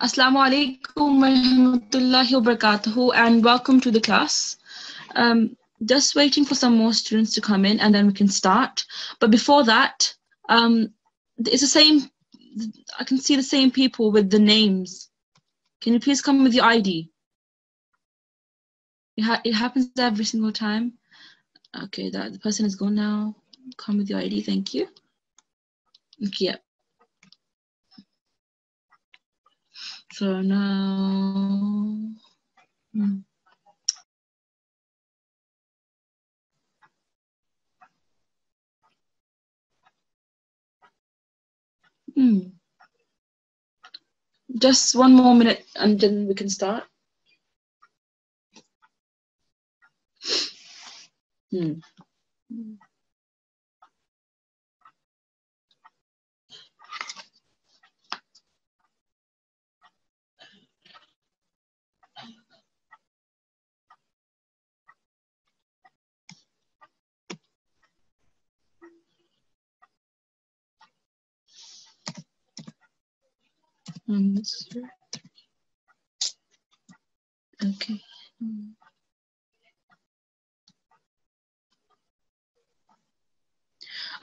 Assalamu alaikum wa rahmatullahi wa barakatuhu, and welcome to the class. Just waiting for some more students to come in and then we can start. But before that, it's the same, I can see the same people with the names. Can you please come with your ID? It happens every single time. Okay, the person is gone now. Come with your ID, thank you. Okay, yeah. So now... Just one more minute and then we can start. Okay.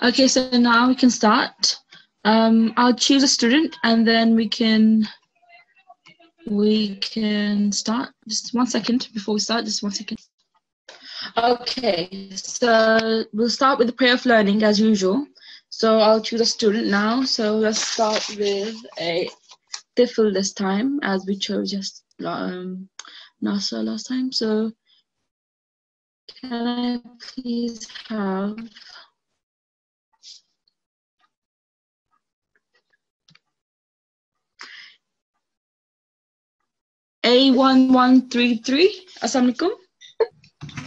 Okay, so now we can start. I'll choose a student and then we can start. Just 1 second before we start, just 1 second. Okay, so we'll start with the prayer of learning as usual. So I'll choose a student now. So let's start with a Tifl this time, as we chose just Nasa last time. So can I please have A1133? Assalamu alaikum.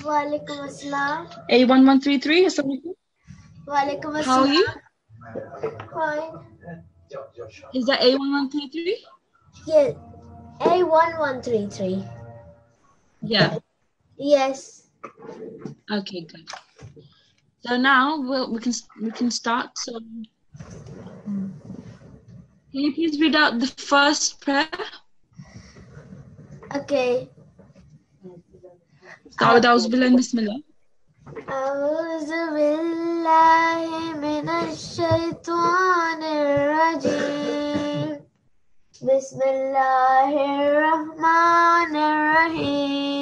Walaikum assalam. A1133, assalamu alaikum. Walaikum assalam. How are you? Fine. Is that A1133? Yes. A1133. Yeah. Yes. Okay, good. So now we can start. So can you please read out the first prayer? Okay. Start with A'udhu Billahi Bismillah. أعوذ بالله من الشيطان الرجيم بسم الله الرحمن الرحيم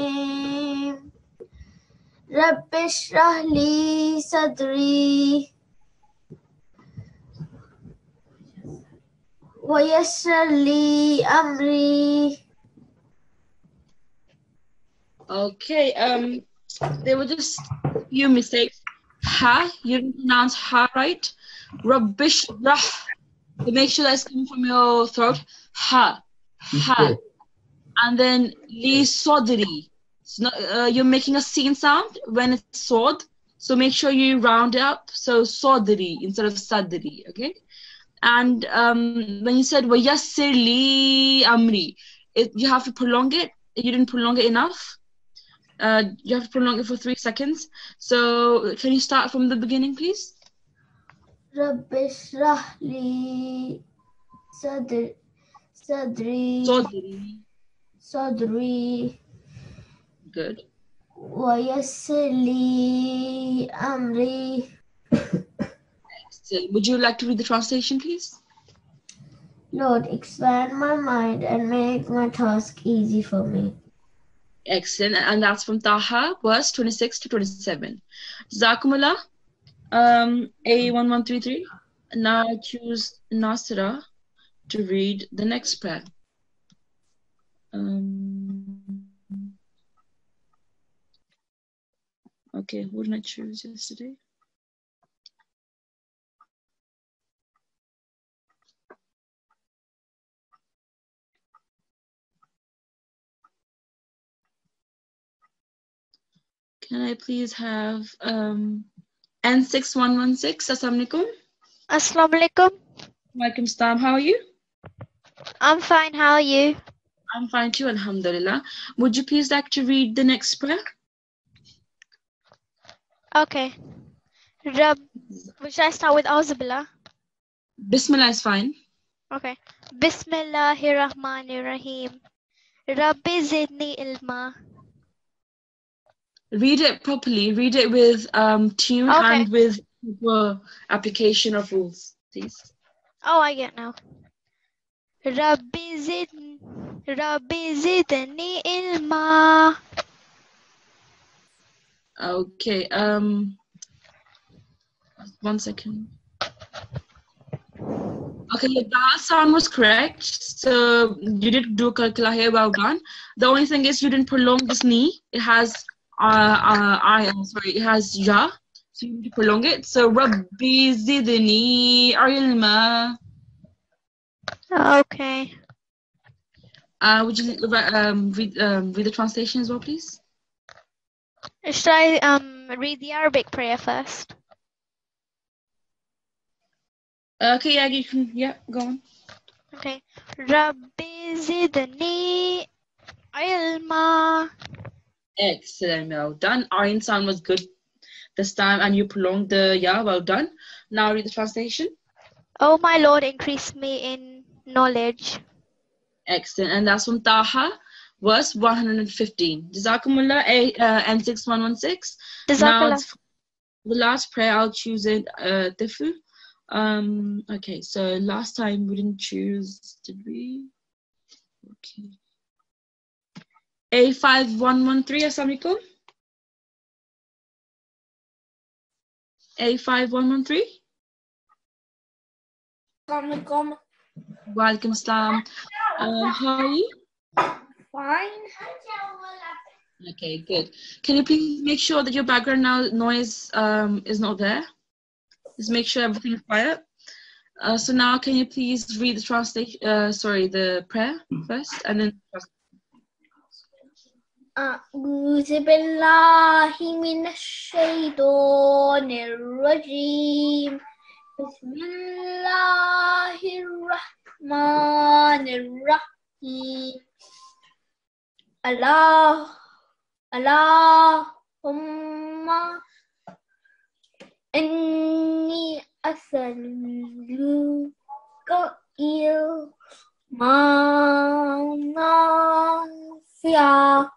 رب اشرح لي صدري ويسر لي أمري. Okay, there were just a few mistakes. Ha, you didn't pronounce ha right. Rubbish, rah. So make sure that's coming from your throat. Ha, ha. And then li sodri. So, you're making a sin sound when it's sod. So make sure you round it up. So sodri instead of sadri, okay? And when you said wayassir li amri, you have to prolong it. You didn't prolong it enough. You have to prolong it for 3 seconds. So can you start from the beginning, please? Rabbi shrah li sadri. Good. Wa yassir li amri. Excellent. Would you like to read the translation, please? Lord, expand my mind and make my task easy for me. Excellent. And that's from Taha, verse 26 to 27. Jazakumullah. A1133. Now I choose Nasirat to read the next prayer. Okay, who did I choose yesterday? Can I please have N6116? Assalamu alaikum. Assalamu alaikum. Walaikum salam. How are you? I'm fine. How are you? I'm fine too, alhamdulillah. Would you please like to read the next prayer? Okay. Should I start with Auzubillah? Bismillah is fine. Okay. Bismillahirrahmanirrahim. Rabbi zidni ilma. Read it properly. Read it with tune Okay. and with application of rules, please. Oh, I get now. Rabbi zidni ilma. Okay. 1 second. Okay, your da sound was correct. So you did do kalkala here, well done. The only thing is you didn't prolong this knee. It has it has ja. So you need to prolong it. So Rabbi zidni ilma. Okay. Would you read the translation as well, please? Should I read the Arabic prayer first? Okay, yeah, you can. Yeah, go on. Okay. Rabbi zidni ilma. Excellent, well done. Ayin sound was good this time, and you prolonged the yeah. Well done. Now read the translation. Oh my Lord, increase me in knowledge. Excellent, and that's from Taha, verse 115. Jazakumullah, N6116. Now Jazakallah. the last prayer. I'll choose it. Tifl. Okay, so last time we didn't choose, did we? Okay. A5113, Assalamu alaikum. A5113. Assalamu alaikum. Walaikum salam. How are you? Fine. Okay, good. Can you please make sure that your background noise is not there? Just make sure everything is quiet. So now can you please read the translation, the prayer first, and then أعوذ بالله من الشيطان الرجيم بسم الله الرحمن الرحيم اللهم إني أسألك علما نافعا.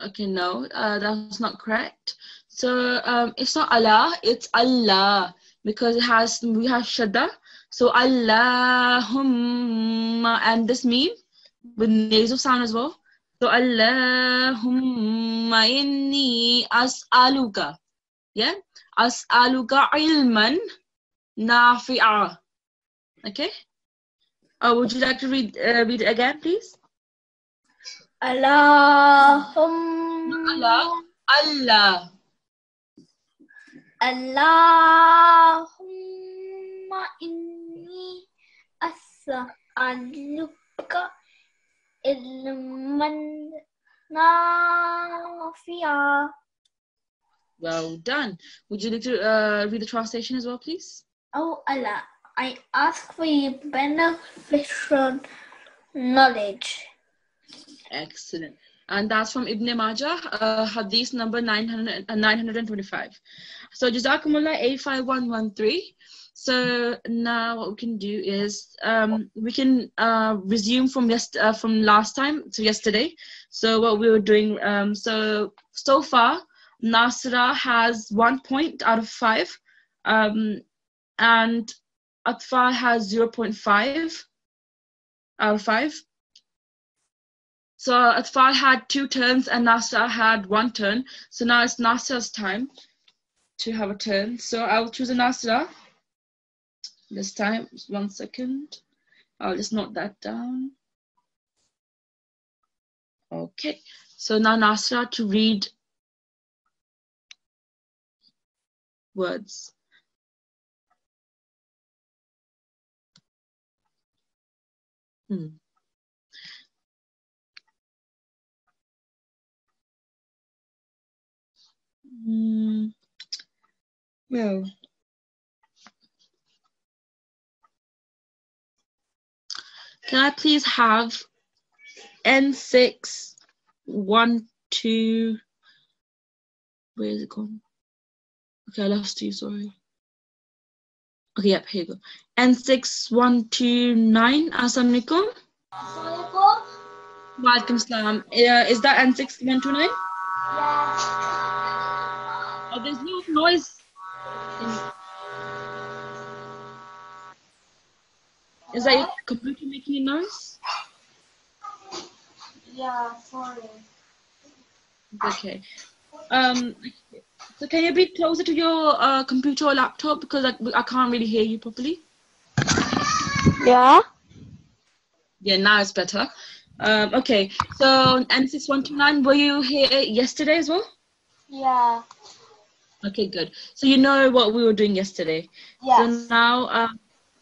Okay, no, that's not correct. So it's not Allah, it's Allah, because we have shadda. So Allahumma, and this meme with nasal sound as well. So Allahumma inni as'aluka. Yeah? As'aluka ilman nafi'a. Okay? Would you like to read it again, please? Allahumma Allah. Allahumma inni as'aluka ilman nafi'a. Well done. Would you like to read the translation as well, please? Oh Allah, I ask for your beneficial knowledge. Excellent. And that's from Ibn Majah, hadith number 925. So Jazakumullah A5113. So now what we can do is we can resume from last time to yesterday. So what we were doing, so far Nasirat has 1 point out of 5, and Atfal has 0.5 out of 5. So Atfal had 2 turns and Nasirat had 1 turn. So now it's Nasirat's time to have a turn. So I'll choose a Nasirat this time. 1 second. I'll just note that down. Okay. So now Nasirat to read words. Well, can I please have N612? Where is it gone? Okay, I lost you, sorry. Okay, yep, here you go. N6129. Assalamu alaikum. Walaikum salam. Is that N6129? Yes. Oh, there's no noise. Is that your computer making a noise? Yeah, sorry. Okay. So can you be closer to your computer or laptop because I can't really hear you properly? Yeah. Yeah, now it's better. Okay. So N6129, were you here yesterday as well? Yeah. Okay, good. So you know what we were doing yesterday. Yes. So now,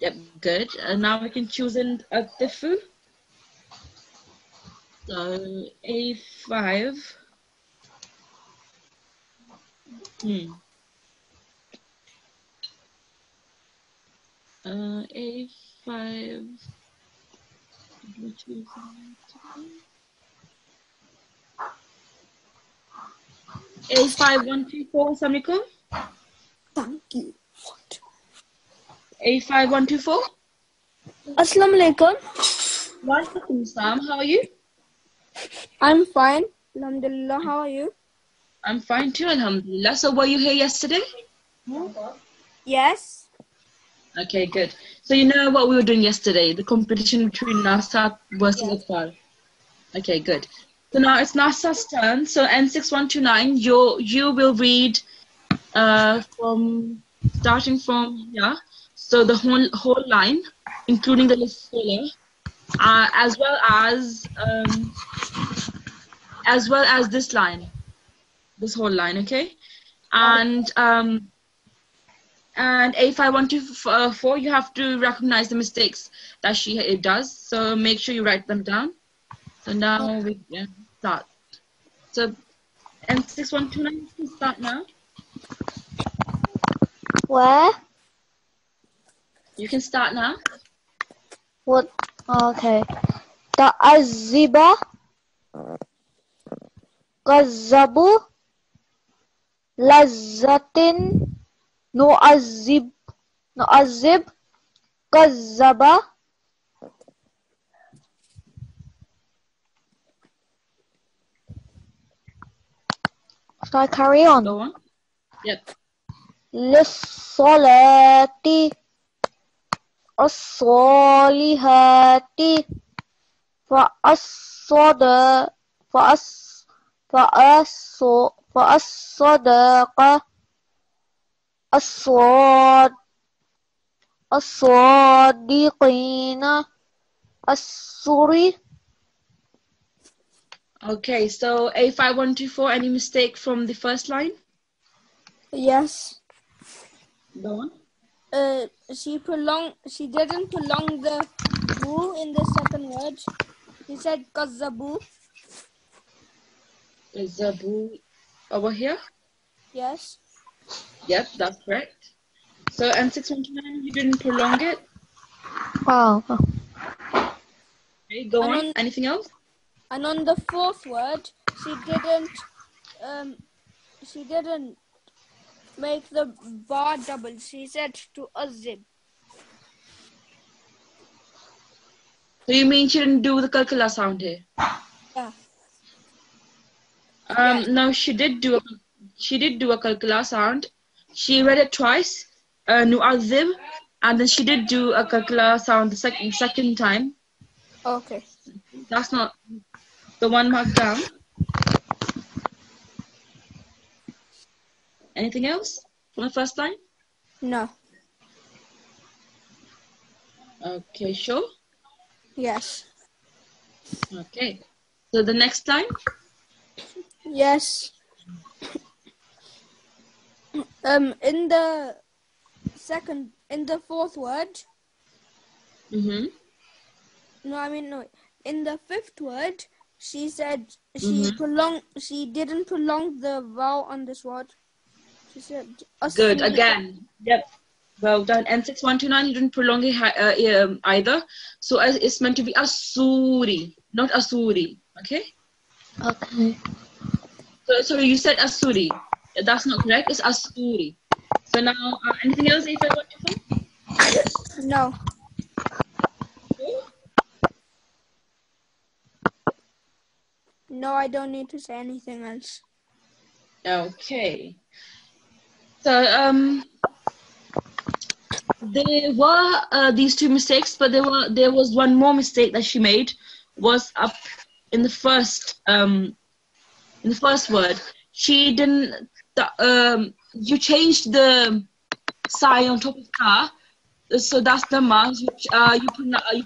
yep, good. Now we can choose in a Atfal. So A5. A5. A5124. Assalamualaikum. Thank you. A5124. Assalamu alaikum. Walaikum salam. How are you? I'm fine. Alhamdulillah. How are you? I'm fine too, alhamdulillah. So were you here yesterday? Yes. Okay, good. So you know what we were doing yesterday, the competition between Nasirat versus Atfal. Okay, good. So now it's Nasirat's turn. So N6129, you will read from starting from here. So the whole line, including the list filler, as well as this line, this whole line, okay? And A5124, you have to recognize the mistakes that it does. So make sure you write them down. So now we can start. So N6129, you can start now. Where? You can start now. What? Okay. Ta'azziba. Kazzabu. Lazzatin. Nu'azzib. Kazzaba. Should I carry on? Go on. Yep. Lissolati. As-solihati. Fa'as-sadaqa. As-sadiqina. As-suri. Okay, so A5124, any mistake from the first line? Yes. Go on. She didn't prolong the boo in the second word. She said kazzabu. Zabu over here? Yes. Yep, that's correct. So N6129, you didn't prolong it? Wow. Okay, go And on. Anything else? And on the fourth word, she didn't make the bar double. She said to azib. So you mean she didn't do the kalkala sound here? Yeah. No, she did do a kalkala sound. She read it twice, nu'azib, and then she did do a kalkala sound the second time. Okay. That's not the one marked down. Anything else from the first line? No. Okay, sure. Yes. Okay. So the next line? Yes. In the fourth word. Mm-hmm. No. In the fifth word, she said she didn't prolong the vowel on this word. She said Good. Again. Yep. Well done. N6129, you didn't prolong it either. So it's meant to be asuri, not asuri. Okay? Okay. So you said asuri. That's not correct. It's asuri. So now, anything else if I want to say? No. No, I don't need to say anything else. Okay. So there were these two mistakes, but there was one more mistake that she made, was up in the first word. She didn't you changed the sign on top of ta, so that's the mas. You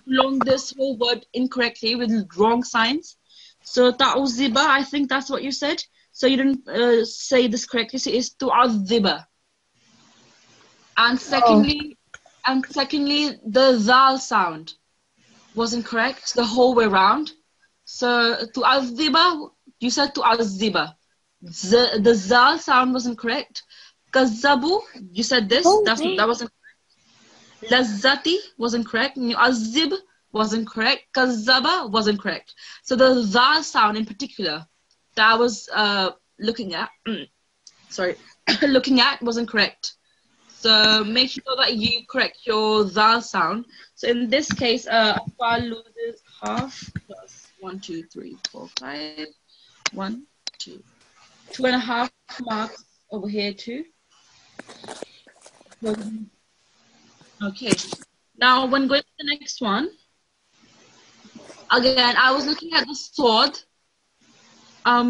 prolonged this whole word incorrectly with wrong signs. So ta'uziba, I think that's what you said. So you didn't say this correctly. So it's tu'aziba. And secondly, the zal sound wasn't correct the whole way around. So tu'aziba, you said tu'aziba. The zal sound wasn't correct. Kazabu, you said this. That wasn't correct. Lazzati wasn't correct. Mu'azzib wasn't correct. Kazaba wasn't correct. So the zal sound in particular that I was looking at wasn't correct. So make sure that you correct your zal sound. So in this case, Atfal loses half plus 1, 2, 3, 4, 5. 1, 2. 2.5 marks over here too. Okay. Now when going to the next one, again I was looking at the sword.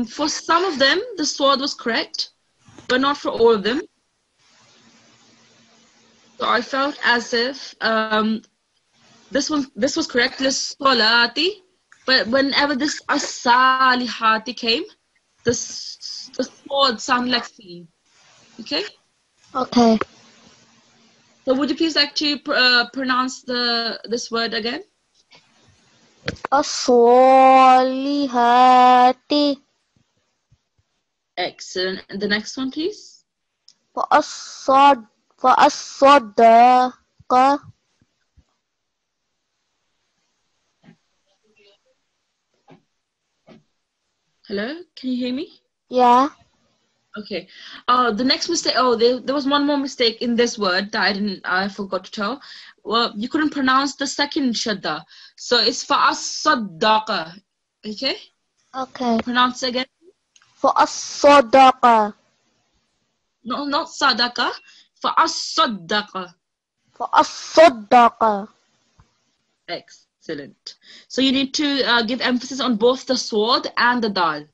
For some of them the sword was correct, but not for all of them. So I felt as if this was correct, lis-solati, but whenever this as-salihati came, the sword sounded like sin. Okay? Okay. So would you please like to pronounce this word again? As-salihati. Excellent. And the next one, please. Fa'as-sadaqa. Hello? Can you hear me? Yeah. Okay. The next mistake. Oh, there was one more mistake in this word that I forgot to tell. Well, you couldn't pronounce the second shadda. So it's fa'as-sadaqa. Okay? Okay. Pronounce it again. Fa'as-sadaqa. No, not sadaqa. Fa'as-sadaqa. Fa'as-sadaqa. Excellent. So you need to give emphasis on both the sword and the dal.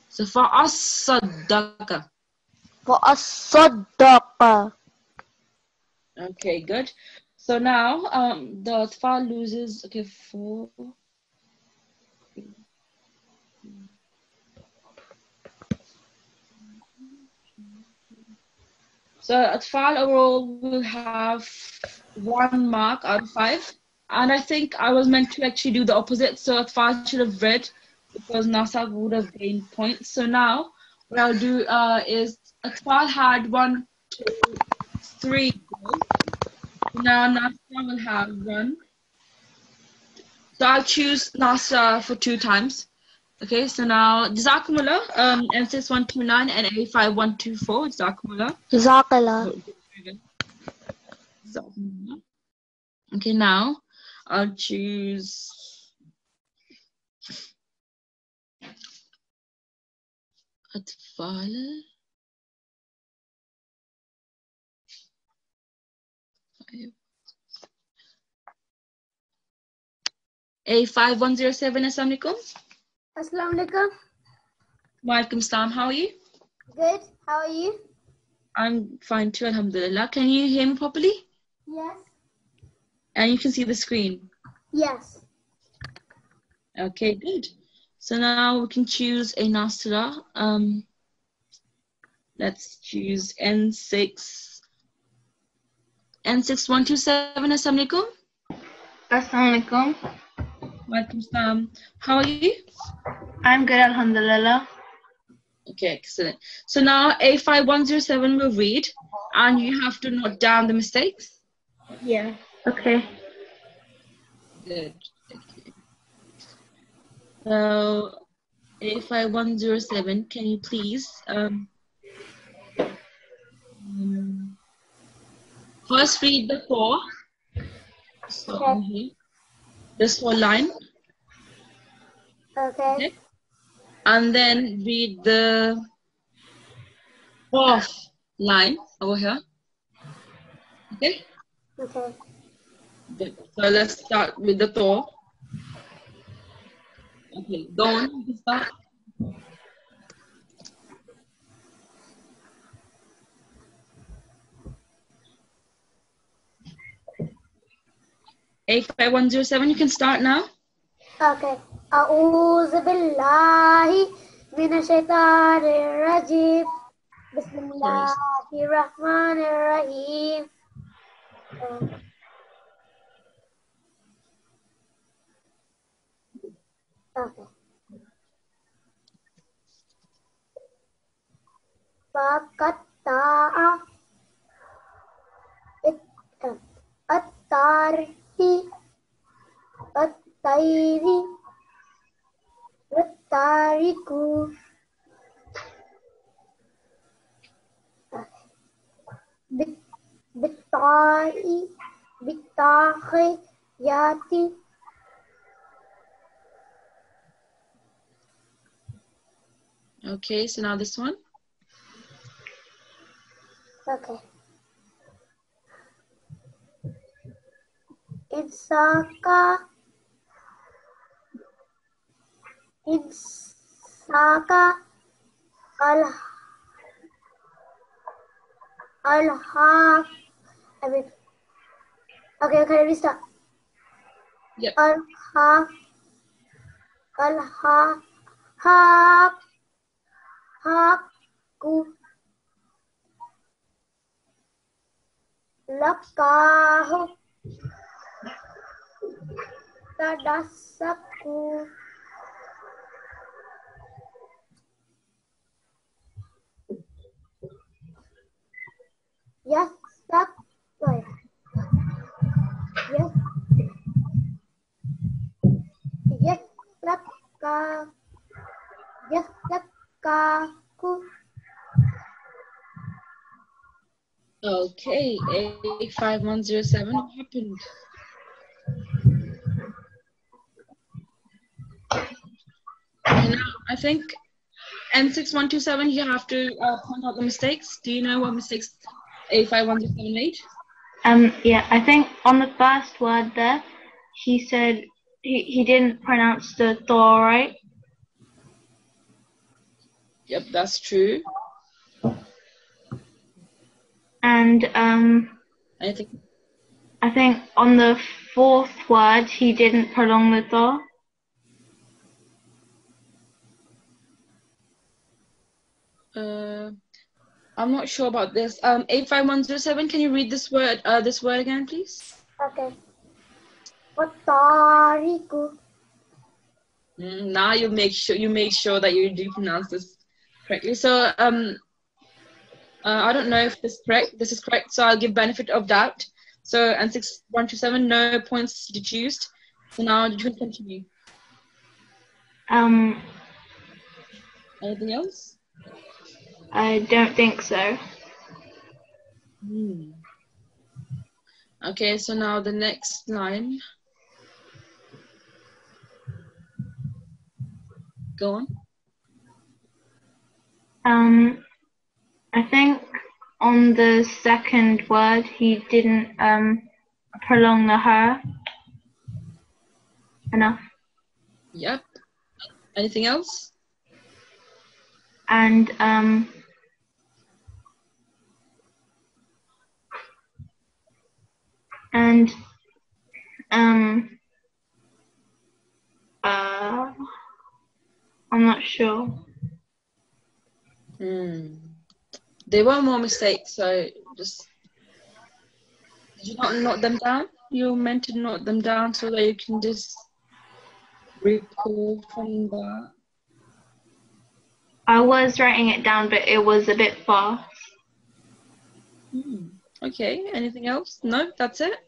So fa'as-sadaqa. Fa'as-sadaqa. Okay, good. So now the Atfal loses. Okay, 4. So Atfal overall will have 1 mark out of 5. And I think I was meant to actually do the opposite. So Atfal should have read because Nasa would have gained points. So now what I'll do is Atfal had 1, 2, 3 goals. Now Nasa will have 1. So I'll choose Nasa for 2 times. Okay, so now Jazakumullah, M6129 and A5124, Jazakumullah. Jazakallah. Okay, now I'll choose Atfal. A5107, Assalamu alaikum. Assalamu alaikum. Walaikum salam, how are you? Good. How are you? I'm fine too, alhamdulillah. Can you hear me properly? Yes. And you can see the screen? Yes. Okay, good. So now we can choose a Nasra. Let's choose N6127. Assalamu alaikum. Assalamu alaikum. Walaikum salam. How are you? I'm good, alhamdulillah. Okay, excellent. So now A5107 will read, and you have to note down the mistakes. Yeah. Okay. Good. Okay. So A5107, can you please First read the four. Okay. This whole line. Okay. Okay. And then read the fourth line over here. Okay. Okay. Good. So let's start with the Thor. Okay, go on. You can start. A5107, you can start now. Okay. أعوذ بالله من الشيطان الرجيم بسم الله الرحمن الرحيم. Okay. فقطع الطير والطارق بالطاغيات. Okay, so now this one. Okay. Insaka al-ha. I mean, okay, restart. Yep. Haku lakahu tadasaku yasak yasakaku. Okay, A5107, what happened? Okay, now I think N6127, you have to point out the mistakes. Do you know what mistakes A5107 made? Yeah, I think on the first word there, he said he didn't pronounce the Thor right. Yep, that's true. And Anything? I think on the fourth word, he didn't prolong the Thor. I'm not sure about this. 85107, can you read this word again, please? Okay. Watariku. Now you make sure that you do pronounce this correctly. So I don't know if this is correct, so I'll give benefit of doubt. So N6127, no points deduced. So now you can continue. Anything else? I don't think so. Okay, so now the next line. Go on. I think on the second word, he didn't prolong the her enough. Yep. Anything else? And I'm not sure. There were more mistakes, so just did you not note them down? You meant to note them down so that you can just recall from that. I was writing it down, but it was a bit fast. Okay, anything else? No, that's it?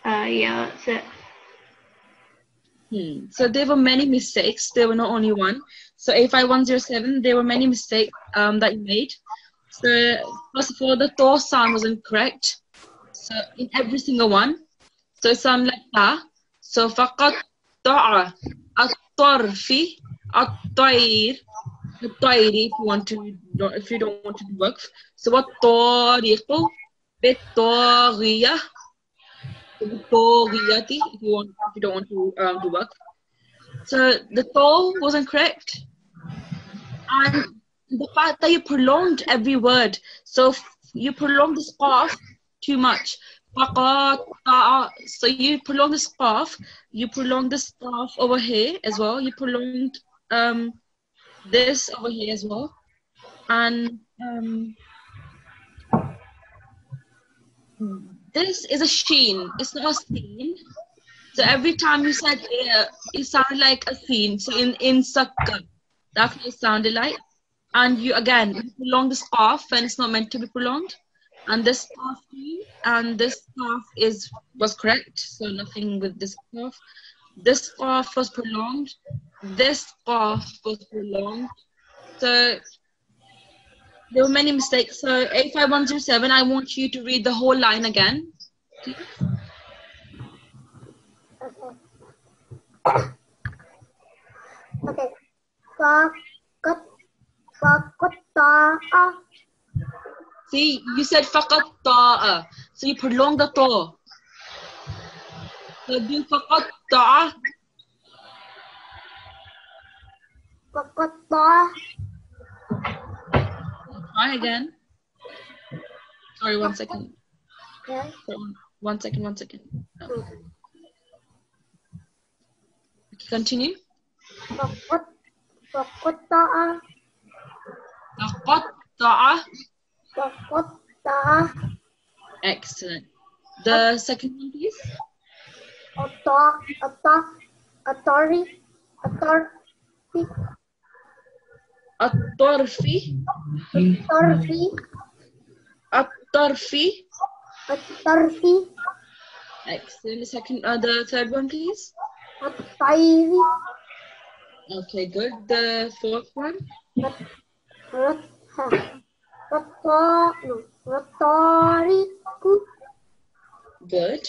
Yeah, that's it. So there were many mistakes. There were not only one. So A5107, there were many mistakes that you made. So first of all, the Thor sound was incorrect. So in every single one. So it sounds like ta. So فقطع الطرف الطير الطير if you don't want to do work. So والطارق بالطاغية بالطاغية if you don't want to do work. So the to wasn't correct. And the fact that you prolonged every word. So you prolonged this qaf too much. So you prolong this qaf, you prolong this qaf over here as well. You prolonged this over here as well. And this is a sheen. It's not a seen. So every time you said it sounded like a scene. So in sakka, that's what it sounded like. And you prolong this qaf when it's not meant to be prolonged. And this qaf and this qaf was correct. So nothing with this qaf. This qaf was prolonged. This qaf was prolonged. So there were many mistakes. So 85107, I want you to read the whole line again. Please. Okay. Faqatta'a. See, you said faqatta'a. So you prolong the ta. So do faqatta'a. Faqatta'a. Try again. Sorry, 1 second. Yeah. Sorry, 1 second. Okay, continue. Faqatta'a. Faqatta'a. Faqatta'a. Excellent. The second one, please. Atari. At-tarfi. Excellent. The second, the third one, please. At-tayri. Okay, good. The fourth one. Ratariku. Good.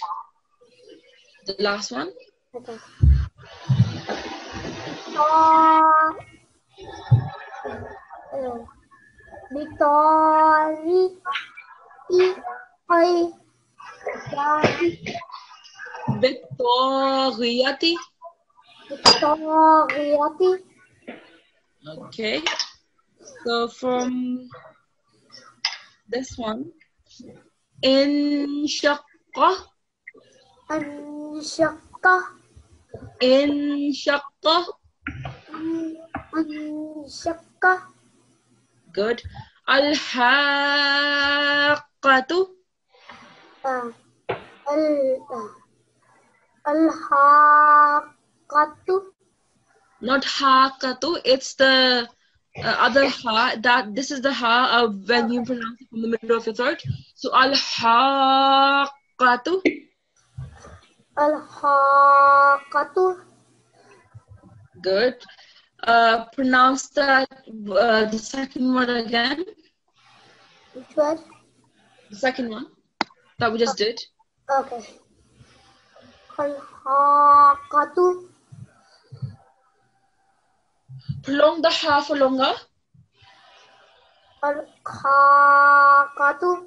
The last one. Okay. Bitori. Bitoriyati. Bitoriyati. Okay. So from this one, inshaqqa. Anshaqqa. Inshaqqa. Anshaqqa. Good. Al-haqqatu. Al-haqqatu. Not haqqatu. It's the other ha. This is the ha when you pronounce it from the middle of your throat. So al-haqqatu. Al-haqqatu. Good. Pronounce that the second word again. Which word? The second one that we just did. Okay. Al-haqqatu. Prolong the ha for longer. Al-haqqatu.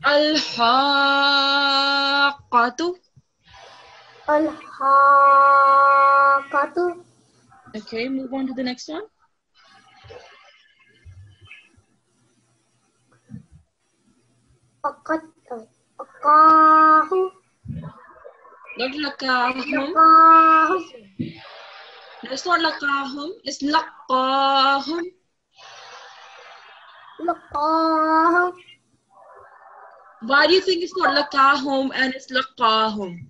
Al-haqqatu. Al-haqqatu. Okay, move on to the next one. Aqahu. Not lakahum. Aqahu. No, it's not lakahum. It's laqahum. Laqahu. Why do you think it's not lakahum and it's laqahum?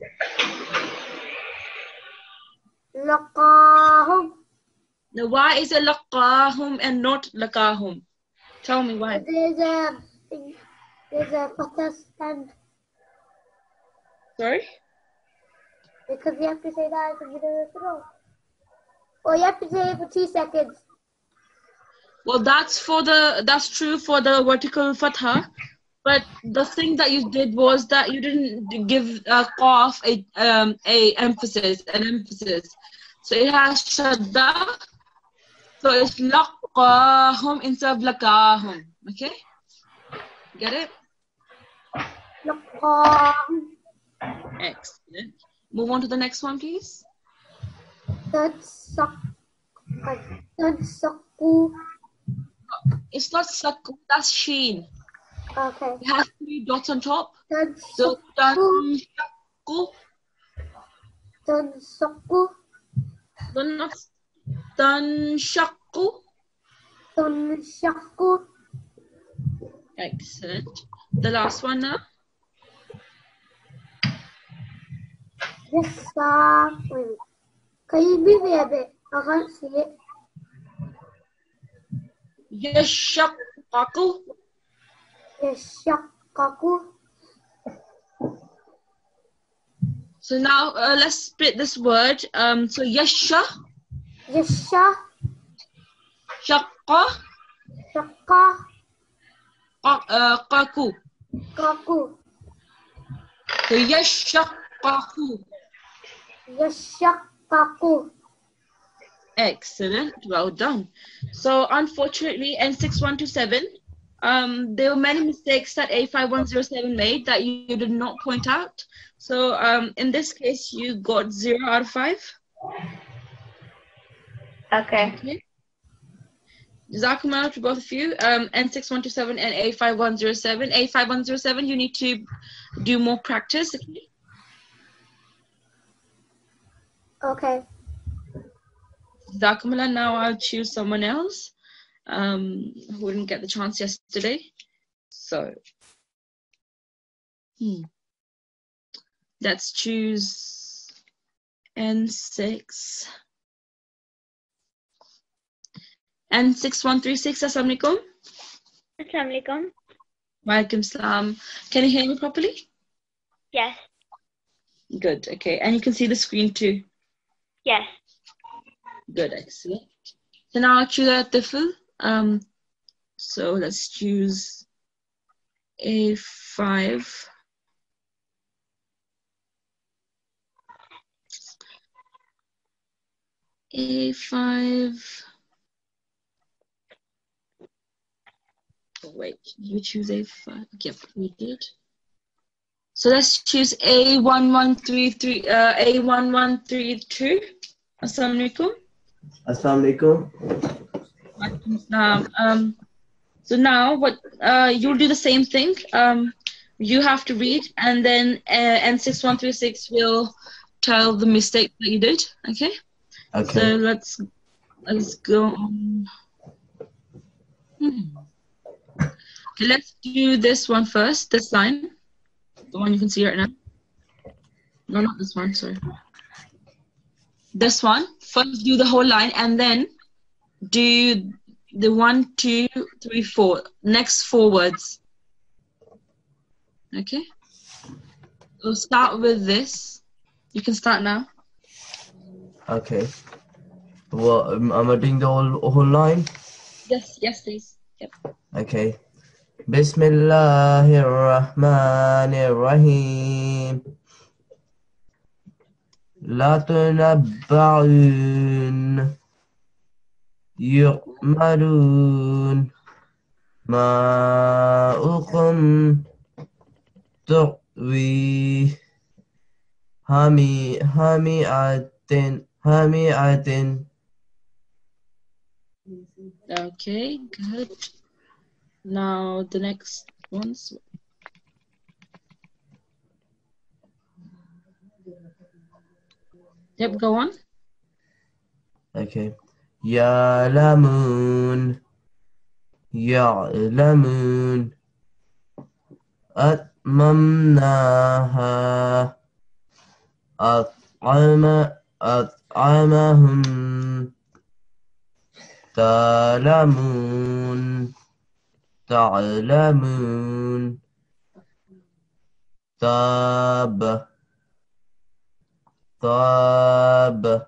Laqahu. Now, why is it laqahum and not lakahum? Tell me why. There's a fatha stand. Sorry? Because you have to say that at the middle of the throat. Or you have to say it for 2 seconds. Well, that's true for the vertical fatha, But the thing that you did was that you didn't give qaf an emphasis. So it has shadda. So it's laqahum instead of laqahum. Okay? Get it? لقاهم Excellent. Move on to the next one, please. تنسقوا. It's not sakku, that's sheen. Okay. It has 3 dots on top. So تنسقوا. tanshaqu. تنسقوا. No, not tanshaqu. تنشقوا. Excellent. The last one now. Yes, wait. Can you move it a bit? I can't see it. Yashaqqaqu. يشققوا. So now let's split this word. So yasha, يشا. shaqqa, شقا. qaku. قاقو. So yashaqqaqu. يشققوا. Excellent. Well done. So unfortunately, N6127, there were many mistakes that A5107 made that you did not point out. So in this case, you got 0 out of 5. Okay. Jazakumullah to both of you. N6127 and A5107. A5107, you need to do more practice. Okay? Okay. Jazakumullah, now I'll choose someone else who didn't get the chance yesterday. So, let's choose N6. N6136, Assalamu alaikum. Assalamu alaikum. Walaikum salam. Can you hear me properly? Yes. Good, okay. And you can see the screen too? Yes. Good, excellent. So now I'll choose Atfal. So let's choose A5. A5. Oh, wait, you choose A5. Yep, we did. So let's choose A1133. A1132. Assalamu alaikum. Assalamu alaikum. So now what you'll do the same thing. You have to read, and then N6136 will tell the mistake that you did. Okay. Okay. So let's go on. Okay, let's do this one first. This line, the one you can see right now. No, not this one. Sorry. This one. First, do the whole line, and then do the 1, 2, 3, 4. Next 4 words. Okay. We'll start with this. You can start now. Okay. Well, am I doing the whole line? Yes, please. Yep. Okay. Bismillahirrahmanirrahim. لا تنبعون يعملون ماؤكم تروي هامئة. Okay, good. Now the next ones. Yep, go on. Okay. يعلمون أتممناها أطعمهم تعلمون طاب.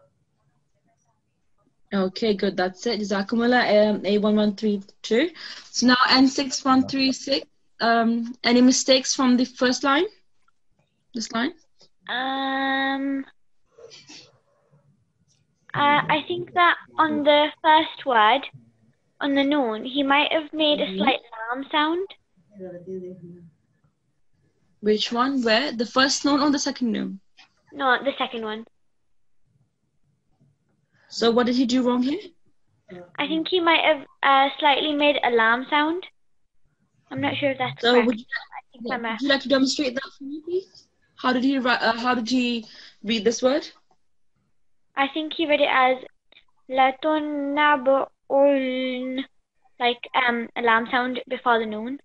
Okay, good. That's it. Jazakumullah. A1132. So now N6136. Any mistakes from the first line? This line? I think that on the first word, on the noon, he might have made a slight lam sound. Which one? Where? The first noon or the second noon? No, the second one. So what did he do wrong here? I think he might have slightly made a lam sound. I'm not sure if that's So correct. would you like to demonstrate that for me, please? How did he read this word? I think he read it as latunnabu'un, like a lam sound before the noon.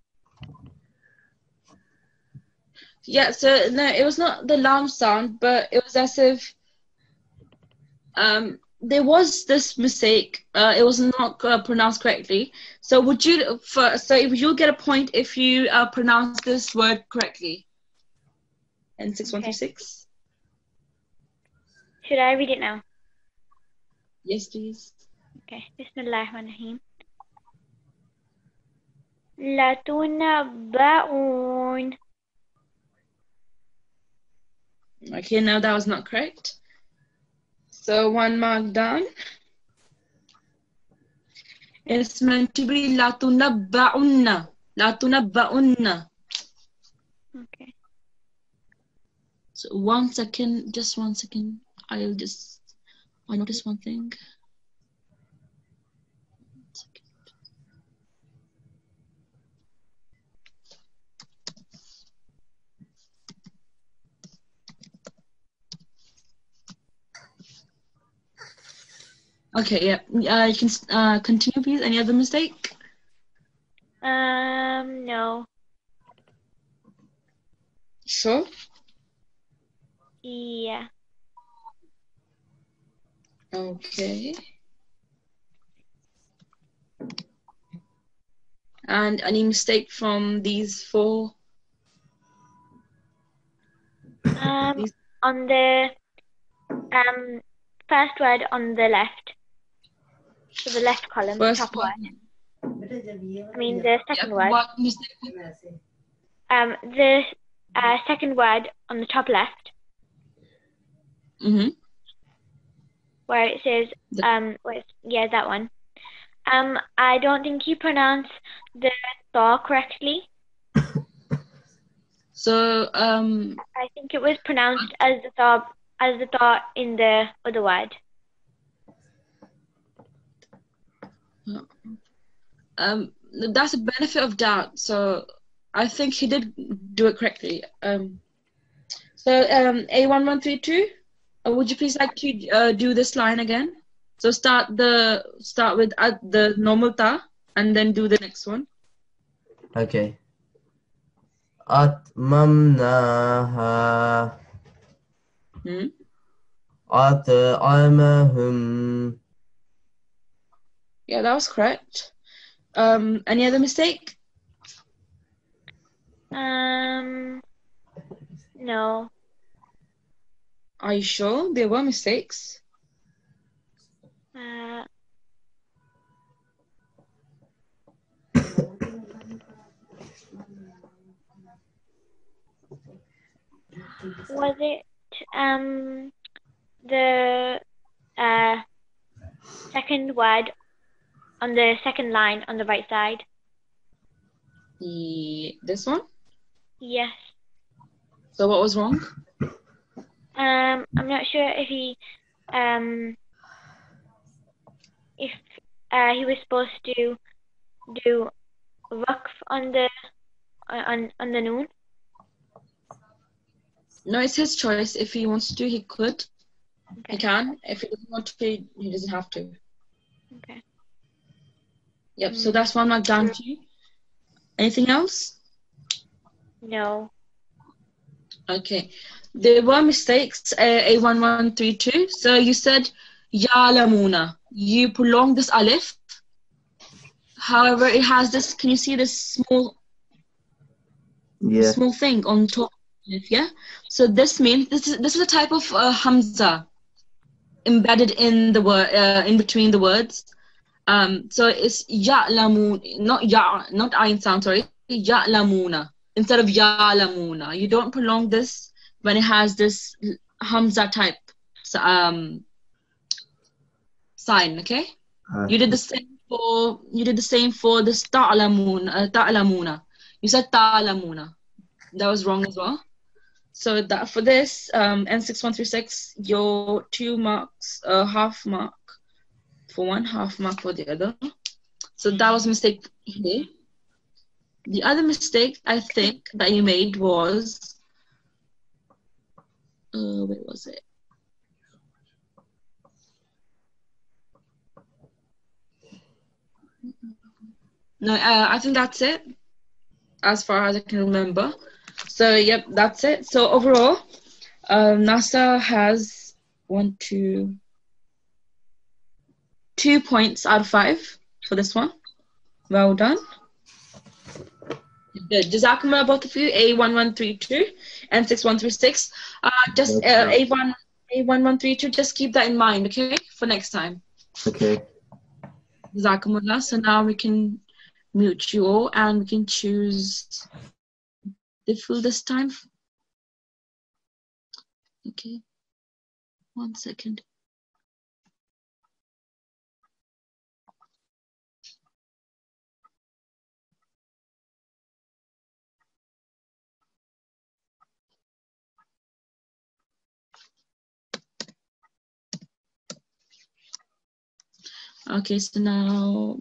Yeah, so no, it was not the lam sound, but it was as if there was this mistake. It was not pronounced correctly. So you'll get a point if you pronounce this word correctly. And 6136. Should I read it now? Yes, please. Okay. Bismillahirrahmanirrahim. Latunabba'un. Okay, now that was not correct. So 1 mark down. It's meant to be latunabba'unna. Latunabba'unna. Okay. So 1 second, just 1 second. I noticed one thing. Okay, yeah. You can continue, please. Any other mistake? No. Sure. Yeah. Okay. And any mistake from these 4? On the first word on the left. So the left column, First top word. I mean the second word. What mistake? The second word on the top left. Mm-hmm. Where it says that one. I don't think you pronounce the thaw correctly. So I think it was pronounced as the thaw in the other word. That's a benefit of doubt. So I think he did do it correctly. A1132. Would you please like to do this line again? So start with the normal ta and then do the next one. Okay. Atmamnaha. At'amahum. Yeah, that was correct. Any other mistake? No. Are you sure there were mistakes? Was it the second word on the second line on the right side? This one? Yes. So what was wrong? I'm not sure if he was supposed to do waqf on the noon. No, it's his choice. If he wants to, he could. Okay. He can. If he doesn't want to, he doesn't have to. Okay. Yep. So that's 1 mark down to you. Anything else? No. Okay. There were mistakes. A1132. So you said Ya'lamuna. You prolonged this alif. However, it has this. Can you see this small thing on top? Yeah. So this means this is a type of hamza embedded in the word in between the words. So it's ya'lamun, not ayn sound. Sorry. Ya'lamuna instead of Ya'lamuna. You don't prolong this when it has this Hamza type sign, okay? You did the same for this Ta'lamuna. You said Ta'lamuna. That was wrong as well. So that for this N6136, your 2 marks, half mark for one, half mark for the other. So that was a mistake here. The other mistake I think that you made was, where was it? No, I think that's it, as far as I can remember. So, yep, that's it. So, overall, NASA has 2 points out of 5 for this one. Well done. Good. Jazakumullah, both of you, A1132 and 6136. Just A1132, just keep that in mind, okay, for next time. Okay. Jazakumullah. So now we can mute you all and we can choose the full this time. Okay. 1 second. Okay, so now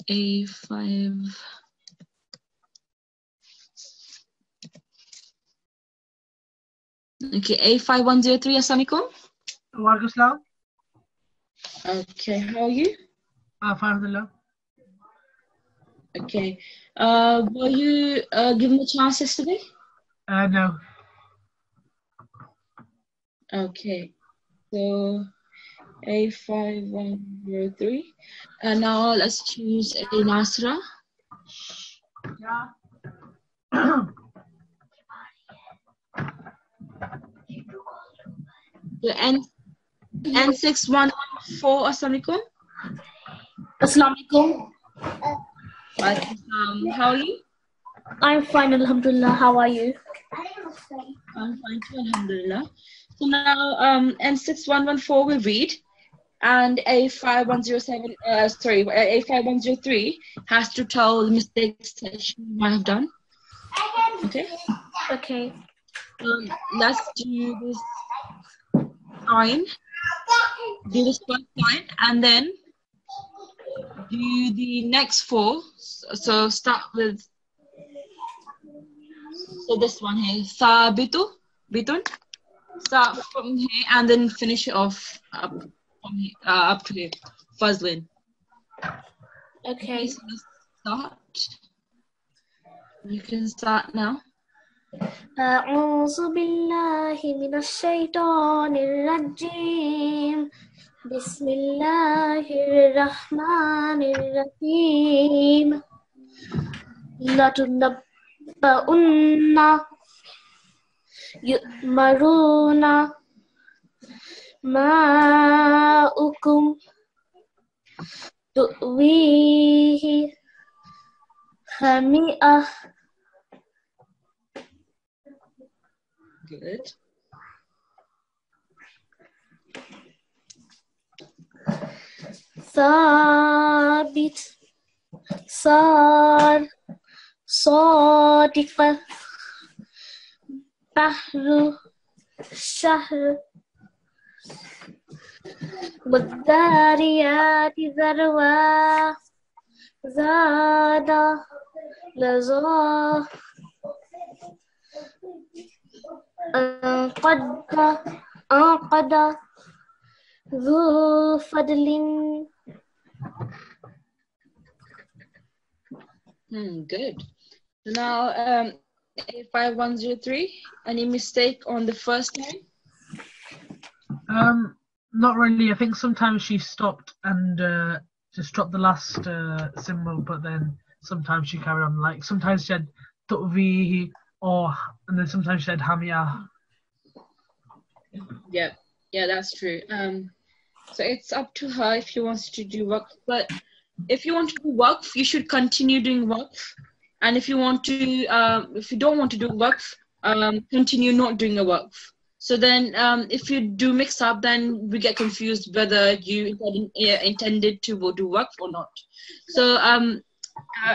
A5. Okay, A5103, Assalamualaikum. Waalaikumsalam. Okay, how are you? Alhamdulillah. Okay. Were you given a chance yesterday? No. Okay. So A5103. And now let's choose a Nasra. Yeah. The N6114, Assalamualaikum. Assalamualaikum. How are you? I'm fine, Alhamdulillah. How are you? I'm fine too, Alhamdulillah. So now N6114 will read, and A5107, A5103 has to tell the mistakes that she might have done. Okay? Okay. Let's do this sign. Do this first sign, and then do the next 4. So start with this one here. Bitun. Start from here and then finish it off up from here, up to here. Fazlin. Okay. So let's start. You can start now. أعوذ بالله من الشيطان الرجيم بسم الله الرحمن الرحيم لتنبؤن يؤمرون ماؤكم تؤويه خميئة. Good. ثابت صار صادق بحر الشهر والذاريات ذروا زاد لزا أنقد ذو فضل. Good. So now A5103, any mistake on the first time? Not really. I think sometimes she stopped and just dropped the last symbol, but then sometimes she carried on. Like sometimes she had tu'vihi and then sometimes she said hamia. Yeah, that's true. So it's up to her if she wants to do work, but if you want to do waqf, you should continue doing waqf. And if you want to, if you don't want to do waqf, continue not doing a waqf. So then, if you do mix up, then we get confused whether you intended to do waqf or not. So,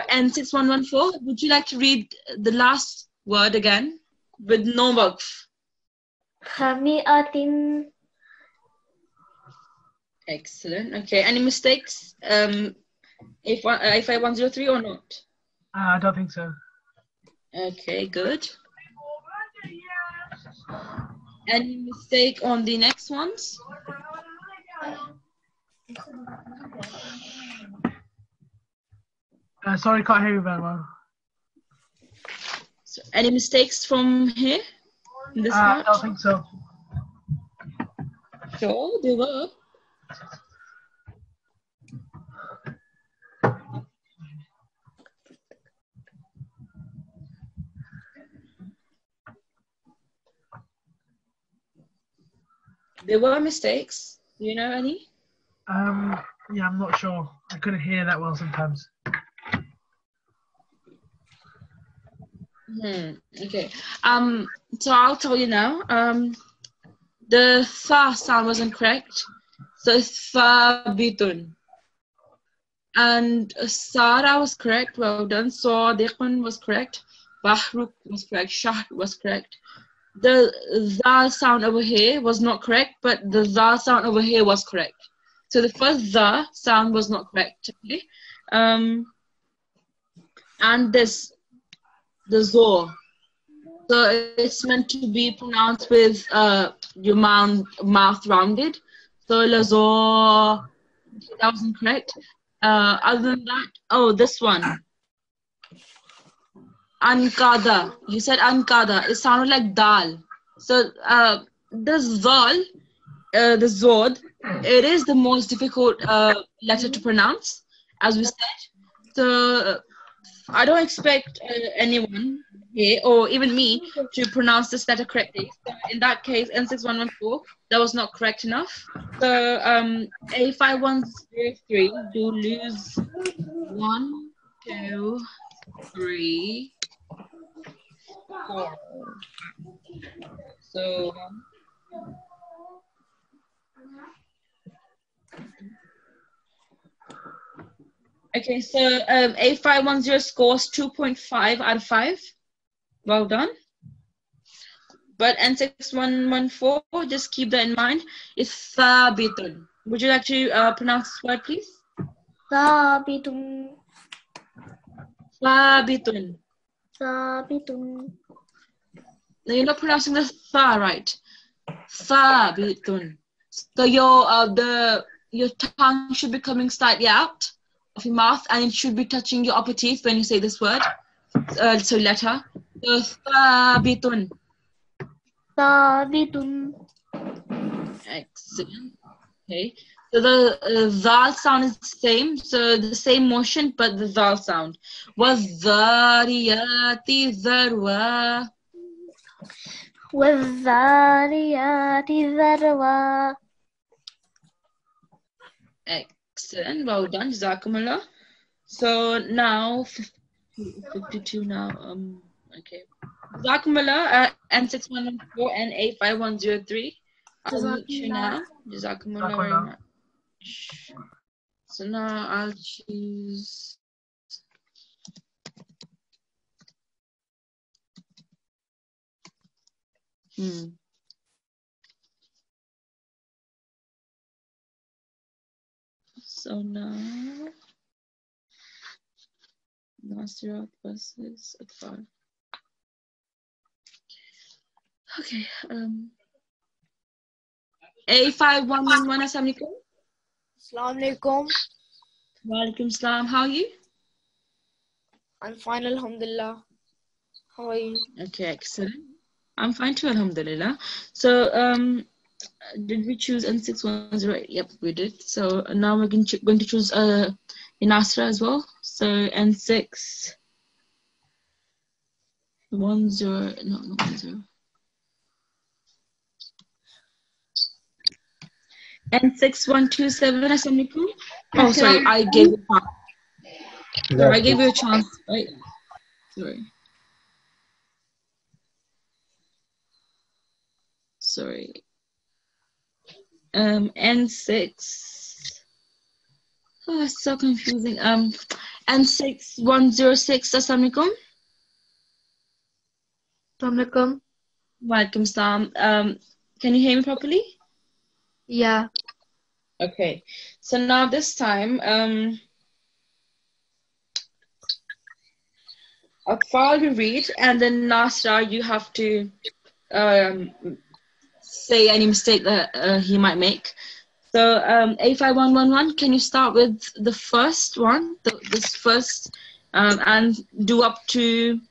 N6114, would you like to read the last word again with no waqf? Khami'atin. Excellent. Okay. Any mistakes? A5103 or not? I don't think so. Okay, good. Any mistake on the next ones? Sorry, can't hear you very well. So any mistakes from here? In this I part? don't think so. Sure, they were. There were mistakes. Do you know any? Yeah, I'm not sure. I couldn't hear that well sometimes. Okay. So I'll tell you now. The tha sound wasn't correct. So it's thabitun. And Sara was correct. Well done. Sadiqun was correct. Bahruk was correct. Shahr was correct. The za sound over here was not correct, but the za sound over here was correct. So the first za sound was not correct. Okay. And this, the zo. So it's meant to be pronounced with your mouth rounded. So la zo. That wasn't correct. Other than that, oh, this one. Ankada. You said ankada. It sounded like dal. So the zal, the zod, it is the most difficult letter to pronounce, as we said. So I don't expect anyone here, or even me, to pronounce this letter correctly. So in that case, N6114, that was not correct enough. So A5103, do lose 1, 2, 3, 4. So okay, so A510 scores 2.5 out of 5. Well done. But N6114, just keep that in mind, is thabitun. Would you like to pronounce this word, please? Thabitun. Thabitun. Thabitun. Now you're not pronouncing the tha right. Thabitun. So your tongue should be coming slightly out of your mouth, and it should be touching your upper teeth when you say this word. So letter. So thabitun. Thabitun. Excellent. Okay. So the zal sound is the same. So the same motion, but the zal sound. وَالذَّارِيَاتِ ذَرْوًا. وَالذَّارِيَاتِ ذَرْوًا. Excellent. Well done. Jazakumullah. So now 52 now. Okay. Jazakumullah. N6114 and A5103. I'll mute you now. Jazakumullah very much. So now I'll choose. So now Nasirat versus Atfal. Okay. A5111, assalamu alaikum. Assalamu alaikum. Wa alaikum salam. How are you? I'm fine, alhamdulillah. How are you? Okay, excellent. I'm fine too, alhamdulillah. So, did we choose N6108? Yep, we did. So now we're going to choose Nasirat as well. So N610, no, not 10. N6127, assalamu alaikum. Oh, sorry, I gave it back. So I gave you a chance, right? Sorry. N6. Oh, it's so confusing. N6106. Assalamu alaikum. Assalamualaikum. Walaikum salam. Can you hear me properly? Yeah. Okay. So now this time, Atfal will read, and then Nasirat, you have to say any mistake that he might make. So A5111, can you start with the first one, this first, and do up to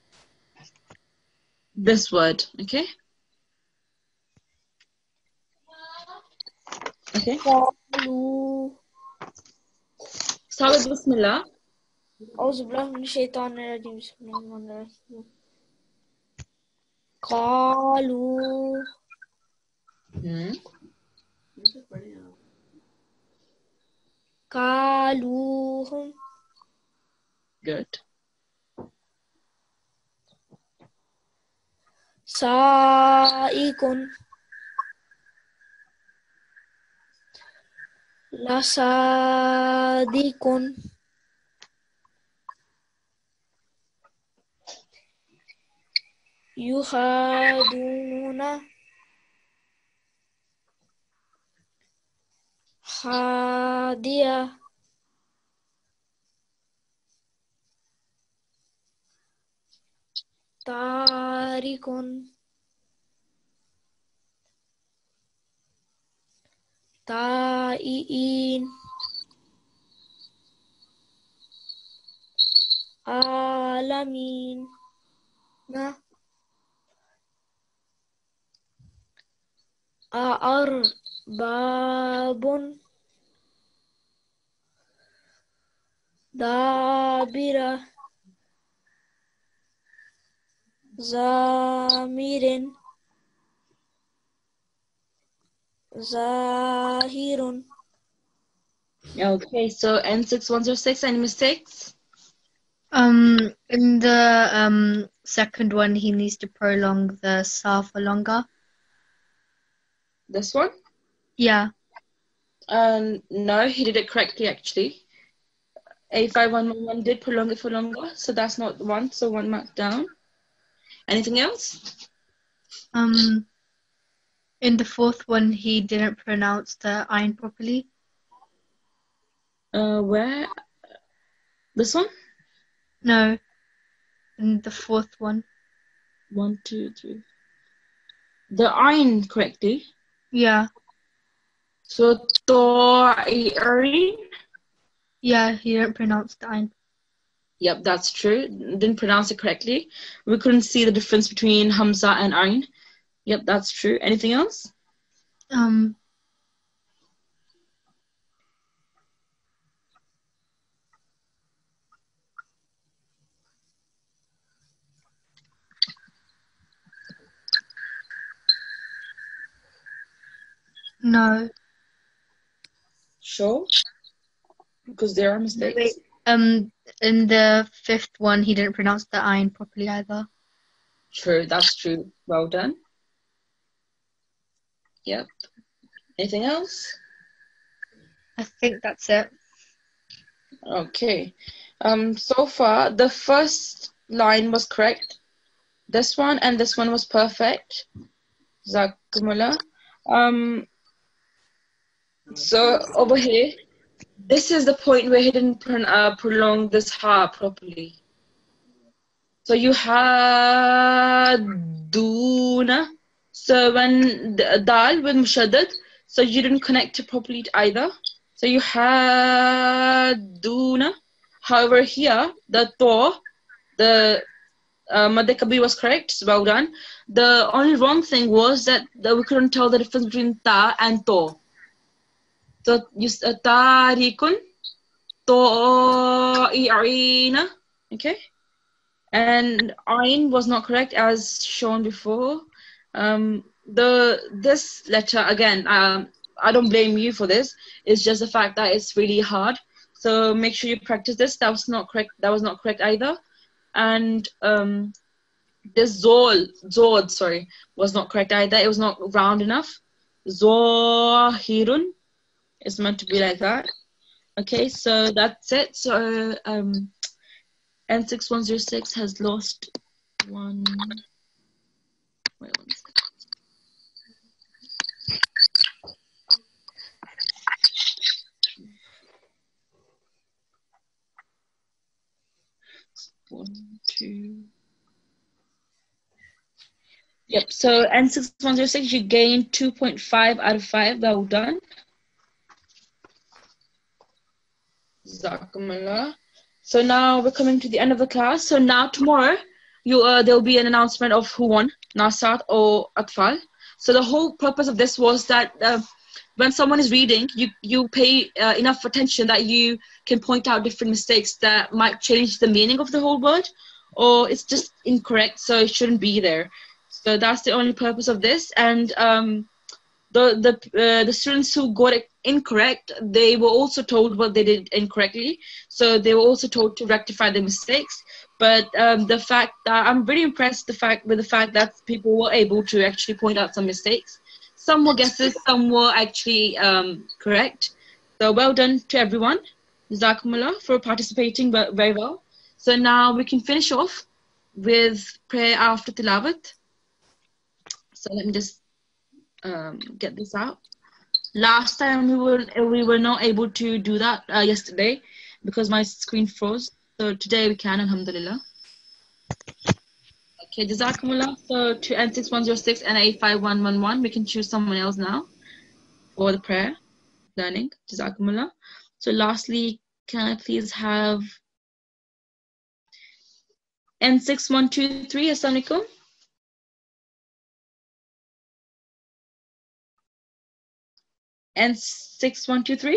this word, okay? Okay. قالوا Start with Bismillah. أعوذ بالله من الشيطان الرجيم بسم الله الرحمن الرحيم قالوا قالوا Good. سائق لصادق يخادعون خادعة تارك تائين عالمين أرباب دابرة زامر زاهر. Okay, so N6106, any mistakes? In the second one, he needs to prolong the sa for longer. This one? Yeah. No, he did it correctly actually. A5111 did prolong it for longer, so that's not the one, so 1 mark down. Anything else? In the fourth one, he didn't pronounce the ayn properly. Where? This one? No, in the fourth one. 1, 2, 3. The ayn correctly? Yeah. So, To'in? Yeah, he didn't pronounce the ayn. Yep, that's true. Didn't pronounce it correctly. We couldn't see the difference between Hamza and ayn. Yep, that's true. Anything else? No. Sure? Because there are mistakes. Wait, in the fifth one, he didn't pronounce the ayn properly either. True, that's true. Well done. Yep. Anything else? I think that's it. Okay. So far, the first line was correct. This one and this one was perfect. Jazakumullah. So over here, this is the point where he didn't prolong this ha properly. So you had duna. So when the dal with mushaddad, so you didn't connect it properly either. So you had duna. However, here the to, the Madde Kabir was correct. So well done. The only wrong thing was that we couldn't tell the difference between ta and to. So you tarikun, to'i'ina, okay? And ayn was not correct as shown before. This letter again, I don't blame you for this. It's just the fact that it's really hard. So make sure you practice this. That was not correct. That was not correct either. And this zod, sorry, was not correct either. It was not round enough. Zohirun is meant to be like that. Okay, so that's it. So N6106 has lost one. Wait 1 second. One, two. Yep, so N6106, you gained 2.5 out of 5. Well done. Jazakumullah. So now we're coming to the end of the class. So now tomorrow, there'll be an announcement of who won, Nasirat or Atfal. So the whole purpose of this was that when someone is reading, you pay enough attention that you can point out different mistakes that might change the meaning of the whole word, or it's just incorrect, so it shouldn't be there. So that's the only purpose of this. And the students who got it incorrect, they were also told what they did incorrectly. So they were also told to rectify their mistakes. But the fact that I'm very impressed with the fact that people were able to actually point out some mistakes. Some were guesses, some were actually correct. So well done to everyone. Jazakumullah for participating very well. So now we can finish off with prayer after tilawat. So let me just get this out. Last time we were not able to do that yesterday because my screen froze. So today we can, alhamdulillah. Okay, Jazakumullah. So to N6106 and 85111, we can choose someone else now for the prayer learning. Jazakumullah. So lastly, can I please have N6123? Assalamu alaikum. N6123.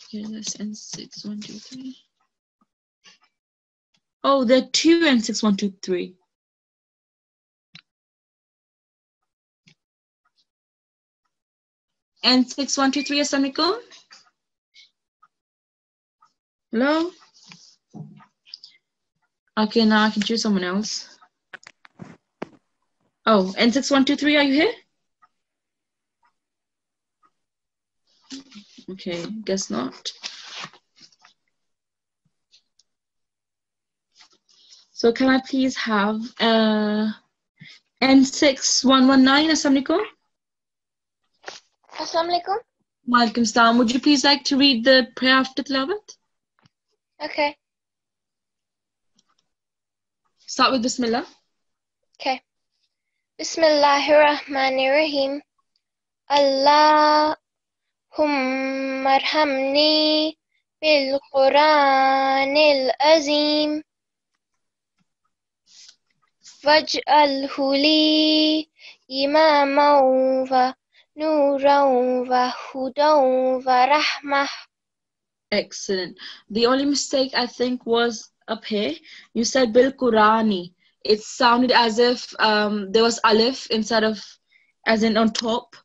Here, that's N6123. Oh, there are two N6123. N6123, assalamu alaikum. Hello? Okay, now I can choose someone else. Oh, N6123, are you here? Okay, guess not. So can I please have N6119, assalamu alaikum. Assalamu alaikum. Walaikum salam. Would you please like to read the prayer after tilawat? Okay. Start with Bismillah. Okay. Bismillahirrahmanirrahim. Allahumma arhamni bil Quranil Azim. Waj'alhu li imaman wa nuran wa hudan wa rahmah. Excellent. The only mistake I think was up here. You said bil Qurani. It sounded as if there was alif instead of as in on top.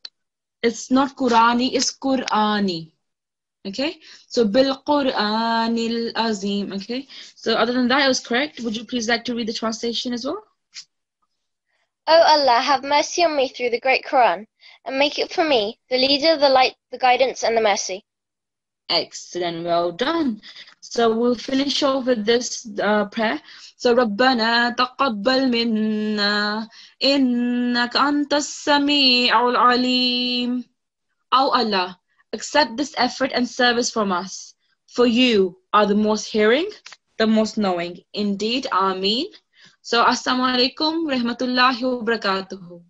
It's not Qurani, it's Qur'ani. Okay? So bil Qur'anil Azim. Okay? So other than that, it was correct. Would you please like to read the translation as well? O Allah, have mercy on me through the great Quran, and make it for me the leader, the light, the guidance, and the mercy. Excellent, well done. So we'll finish off with this prayer. So ربنا تقبل منا إنك أنت السميع العليم. O Allah, accept this effort and service from us, for you are the most hearing, the most knowing. Indeed, Ameen. So Assalamu alaikum rahmatullahi wa barakatuhu.